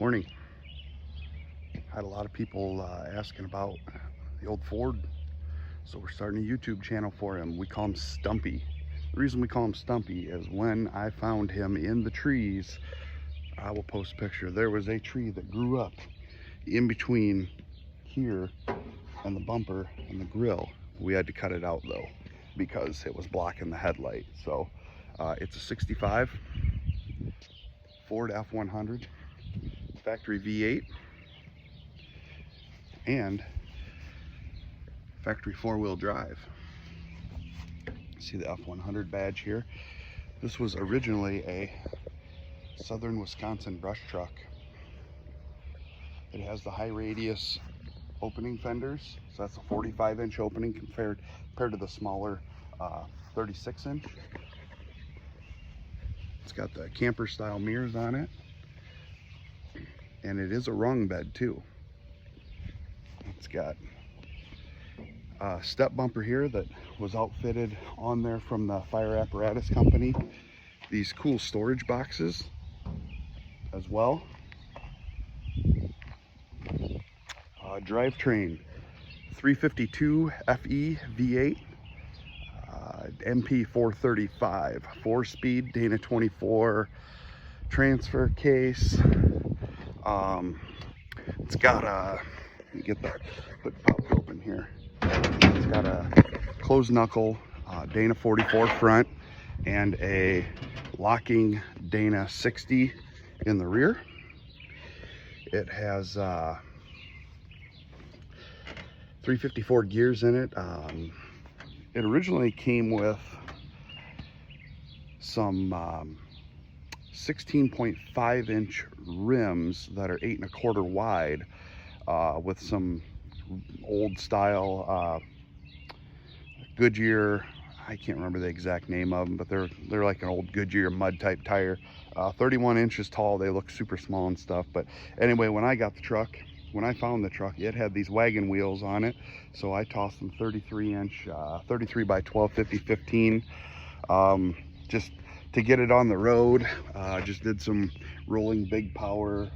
Morning. Had a lot of people asking about the old Ford, so we're starting a YouTube channel for him. We call him Stumpy. The reason we call him Stumpy is when I found him in the trees, I will post a picture. There was a tree that grew up in between here and the bumper and the grill. We had to cut it out though because it was blocking the headlight. So it's a 65 Ford F100 factory V8 and factory four-wheel drive. See the F100 badge here. This was originally a Southern Wisconsin brush truck. It has the high radius opening fenders, so that's a 45-inch opening compared to the smaller 36-inch. It's got the camper style mirrors on it, and it is a rung bed too. It's got a step bumper here that was outfitted on there from the fire apparatus company. These cool storage boxes as well. Drivetrain 352 FE V8 MP 435 4-speed Dana 24 transfer case. It's got a, let me get the hood popped open here. It's got a closed knuckle Dana 44 front and a locking Dana 60 in the rear. It has 354 gears in it. It originally came with some 16.5-inch rims that are 8 1/4 wide, with some old style Goodyear. I can't remember the exact name of them, but they're like an old Goodyear mud type tire. 31 inches tall. They look super small and stuff. But anyway, when I got the truck, when I found the truck, it had these wagon wheels on it, so I tossed some 33-inch 33 by 12 50/15 just to get it on the road. Just did some rolling big power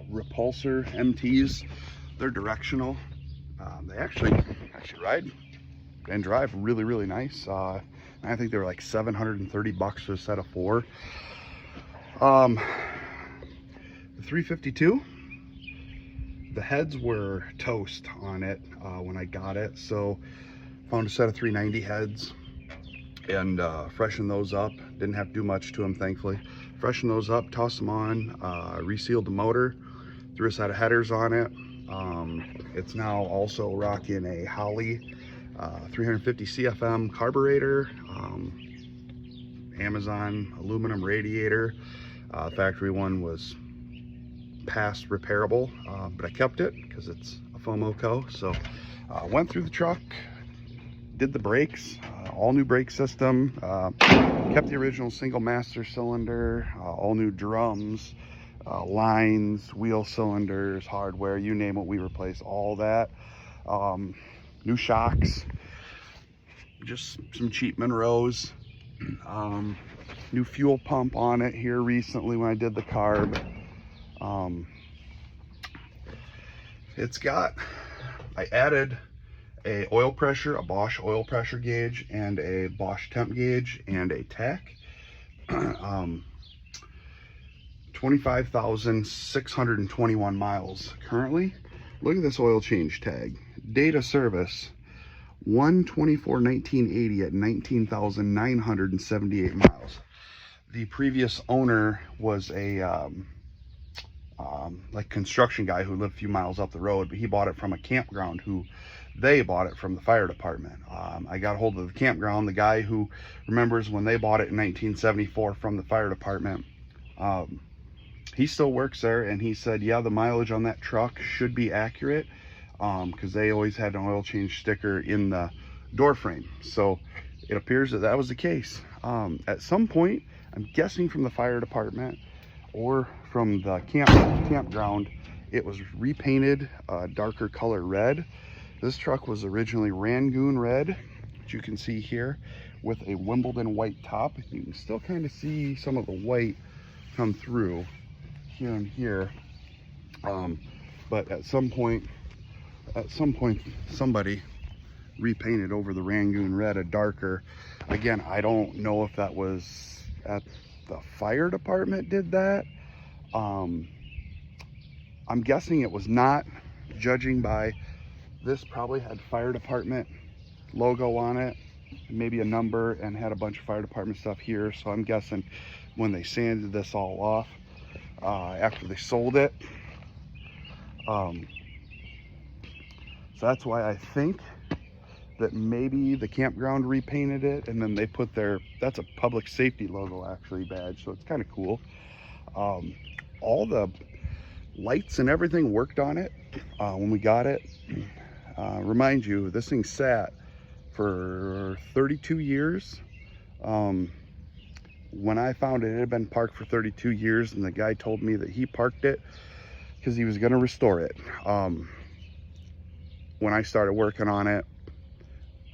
repulsor MTs. They're directional. They actually ride and drive really nice. I think they were like $730 for a set of 4. The 352, the heads were toast on it when I got it, so found a set of 390 heads and freshened those up. Didn't have to do much to them, thankfully. Freshened those up, tossed them on, resealed the motor, threw a set of headers on it. It's now also rocking a Holley 350 CFM carburetor, Amazon aluminum radiator. Factory one was past repairable, but I kept it because it's a FOMOCO. So went through the truck, did the brakes, all new brake system, kept the original single master cylinder, all new drums, lines, wheel cylinders, hardware, you name it, we replaced all that. New shocks, just some cheap Monroes, new fuel pump on it here recently when I did the carb. I added a oil pressure, a Bosch oil pressure gauge, and a Bosch temp gauge, and a tach. 25,621 miles currently. Look at this oil change tag. Date of service 1/24/1980 at 19,978 miles. The previous owner was a like construction guy who lived a few miles up the road, but he bought it from a campground who they bought it from the fire department. I got a hold of the campground, the guy who remembers when they bought it in 1974 from the fire department. He still works there, and he said, yeah, the mileage on that truck should be accurate, because they always had an oil change sticker in the door frame. So it appears that that was the case. At some point, I'm guessing from the fire department or from the campground, it was repainted a darker color red. This truck was originally Rangoon red, which you can see here, with a Wimbledon white top. You can still kind of see some of the white come through here and here. But at some point somebody repainted over the Rangoon red a darker. Again, I don't know if that was at the fire department did that. I'm guessing it was not, judging by this probably had fire department logo on it, maybe a number, and had a bunch of fire department stuff here. So I'm guessing when they sanded this all off after they sold it, so that's why I think that maybe the campground repainted it, and then they put their, that's a public safety logo actually badge, so it's kind of cool. All the lights and everything worked on it when we got it. Remind you, this thing sat for 32 years. When I found it, it had been parked for 32 years, and the guy told me that he parked it because he was going to restore it. When I started working on it,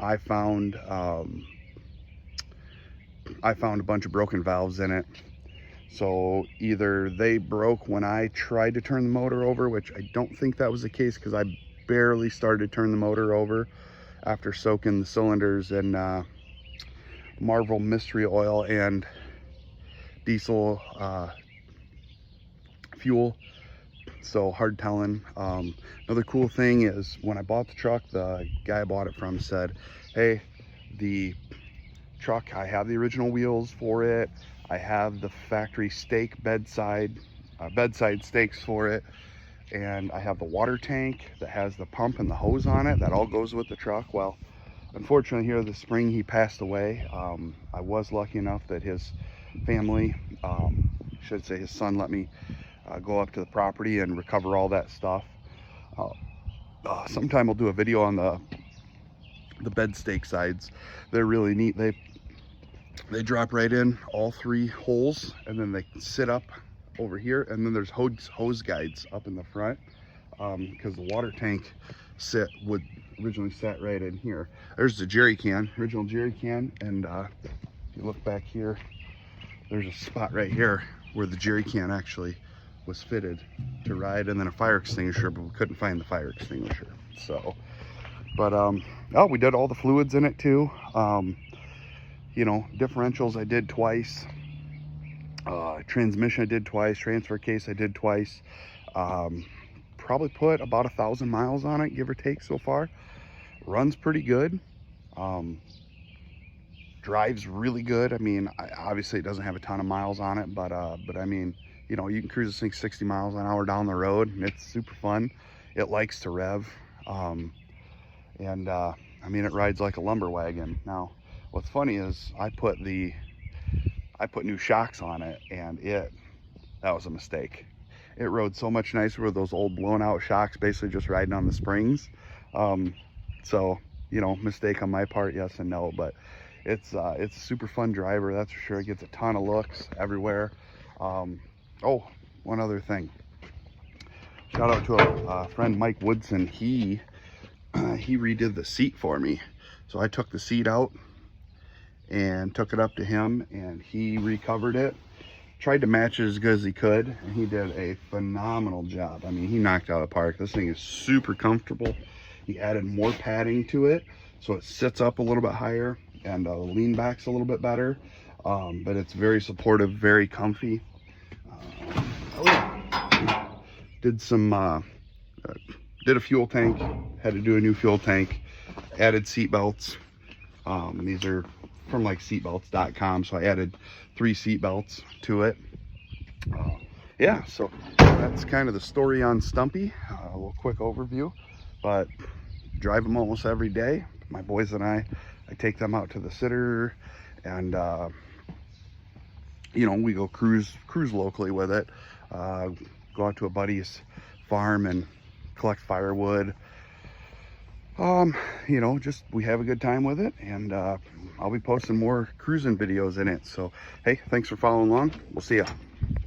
I found a bunch of broken valves in it. So either they broke when I tried to turn the motor over, which I don't think that was the case, because I barely started to turn the motor over after soaking the cylinders in Marvel mystery oil and diesel fuel. So hard telling. Another cool thing is when I bought the truck, the guy I bought it from said, hey, the truck, I have the original wheels for it, I have the factory stake bedside stakes for it, and I have the water tank that has the pump and the hose on it. That all goes with the truck. Well, unfortunately here this spring he passed away. I was lucky enough that his family, should say his son, let me go up to the property and recover all that stuff. Sometime I'll do a video on the bed stake sides. They're really neat. They drop right in all three holes, and then they sit up over here, and then there's hose guides up in the front, because the water tank would originally sat right in here. There's the jerry can, original jerry can, and if you look back here, there's a spot right here where the jerry can actually was fitted to ride, and then a fire extinguisher, but we couldn't find the fire extinguisher. So, but oh, we did all the fluids in it too. You know, differentials I did twice, transmission I did twice, transfer case I did twice. Probably put about 1,000 miles on it, give or take, so far. Runs pretty good. Drives really good. I mean, obviously it doesn't have a ton of miles on it, but I mean, you know, you can cruise this thing 60 miles an hour down the road, and it's super fun. It likes to rev, I mean, it rides like a lumber wagon. Now, what's funny is I put new shocks on it, and that was a mistake. It rode so much nicer with those old blown out shocks, basically just riding on the springs. So, you know, mistake on my part, yes and no, but it's a super fun driver, that's for sure. It gets a ton of looks everywhere. Oh, one other thing. Shout out to a friend, Mike Woodson. He redid the seat for me. So I took the seat out and took it up to him, and he recovered it. Tried to match it as good as he could, and he did a phenomenal job. I mean, he knocked it out of the park. This thing is super comfortable. He added more padding to it, so it sits up a little bit higher, and the lean back's a little bit better. But it's very supportive, very comfy. Did a fuel tank, had to do a new fuel tank, added seat belts. These are from like seatbelts.com, so I added 3 seat belts to it. Yeah, so that's kind of the story on Stumpy. A little quick overview, but drive them almost every day. My boys and I take them out to the sitter, and you know, we go cruise locally with it. Go out to a buddy's farm and collect firewood. You know, just we have a good time with it, and I'll be posting more cruising videos in it. So hey, thanks for following along. We'll see ya.